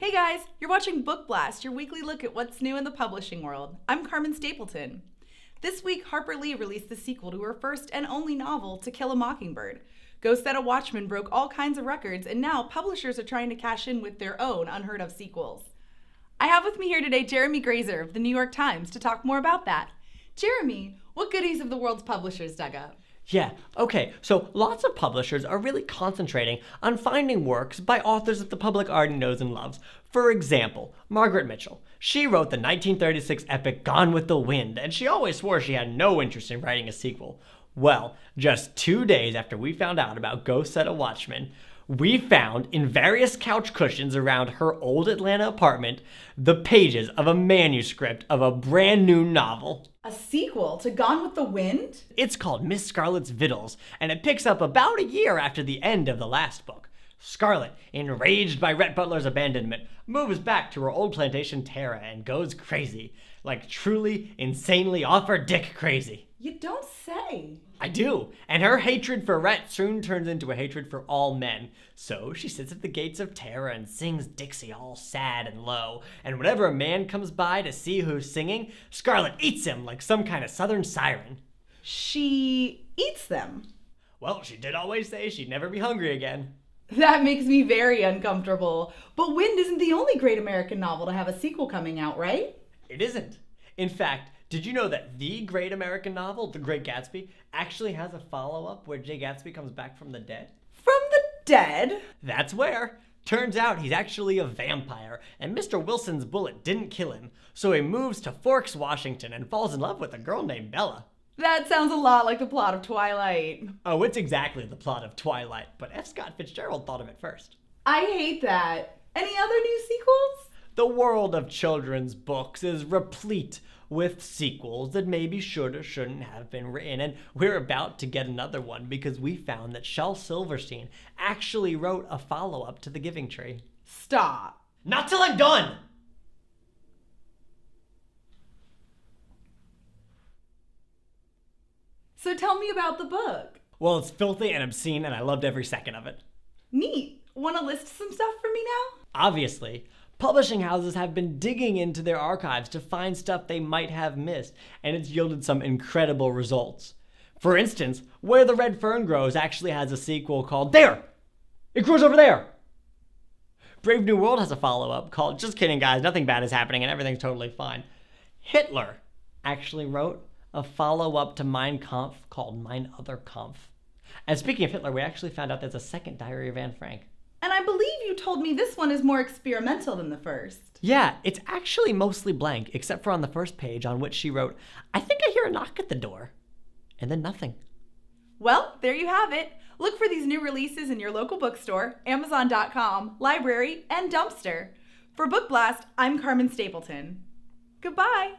Hey guys, you're watching Book Blast, your weekly look at what's new in the publishing world. I'm Carmen Stapleton. This week, Harper Lee released the sequel to her first and only novel, To Kill a Mockingbird. Go Set a Watchman broke all kinds of records, and now publishers are trying to cash in with their own unheard of sequels. I have with me here today Jeremy Grazer of the New York Times to talk more about that. Jeremy, what goodies have the world's publishers dug up? Yeah, okay, so lots of publishers are really concentrating on finding works by authors that the public already knows and loves. For example, Margaret Mitchell. She wrote the 1936 epic Gone with the Wind, and she always swore she had no interest in writing a sequel. Well, just 2 days after we found out about Go Set a Watchman, we found in various couch cushions around her old Atlanta apartment the pages of a manuscript of a brand new novel. A sequel to Gone with the Wind? It's called Miss Scarlet's Victuals, and it picks up about a year after the end of the last book. Scarlet, enraged by Rhett Butler's abandonment, moves back to her old plantation Tara and goes crazy. Like truly, insanely off her dick crazy. You don't say. I do, and her hatred for Rhett soon turns into a hatred for all men. So she sits at the gates of Tara and sings Dixie all sad and low, and whenever a man comes by to see who's singing, Scarlet eats him like some kind of southern siren. She eats them? Well, she did always say she'd never be hungry again. That makes me very uncomfortable. But Wind isn't the only great American novel to have a sequel coming out, right? It isn't. In fact, did you know that the great American novel, The Great Gatsby, actually has a follow-up where Jay Gatsby comes back from the dead? From the dead? That's where. Turns out he's actually a vampire, and Mr. Wilson's bullet didn't kill him, so he moves to Forks, Washington, and falls in love with a girl named Bella. That sounds a lot like the plot of Twilight. Oh, it's exactly the plot of Twilight, but F. Scott Fitzgerald thought of it first. I hate that. Any other new sequels? The world of children's books is replete with sequels that maybe should or shouldn't have been written, and we're about to get another one because we found that Shel Silverstein actually wrote a follow-up to The Giving Tree. Stop. Not till I'm done! So tell me about the book. Well, it's filthy and obscene, and I loved every second of it. Neat. Want to list some stuff for me now? Obviously. Publishing houses have been digging into their archives to find stuff they might have missed, and it's yielded some incredible results. For instance, Where the Red Fern Grows actually has a sequel called There! It grows over there! Brave New World has a follow-up called Just Kidding Guys, Nothing Bad is Happening and Everything's Totally Fine. Hitler actually wrote a follow-up to Mein Kampf called Mein Other Kampf. And speaking of Hitler, we actually found out there's a second Diary of Anne Frank. And I believe you told me this one is more experimental than the first. Yeah, it's actually mostly blank, except for on the first page on which she wrote, I think I hear a knock at the door. And then nothing. Well, there you have it. Look for these new releases in your local bookstore, Amazon.com, library, and dumpster. For Book Blast, I'm Carmen Stapleton. Goodbye.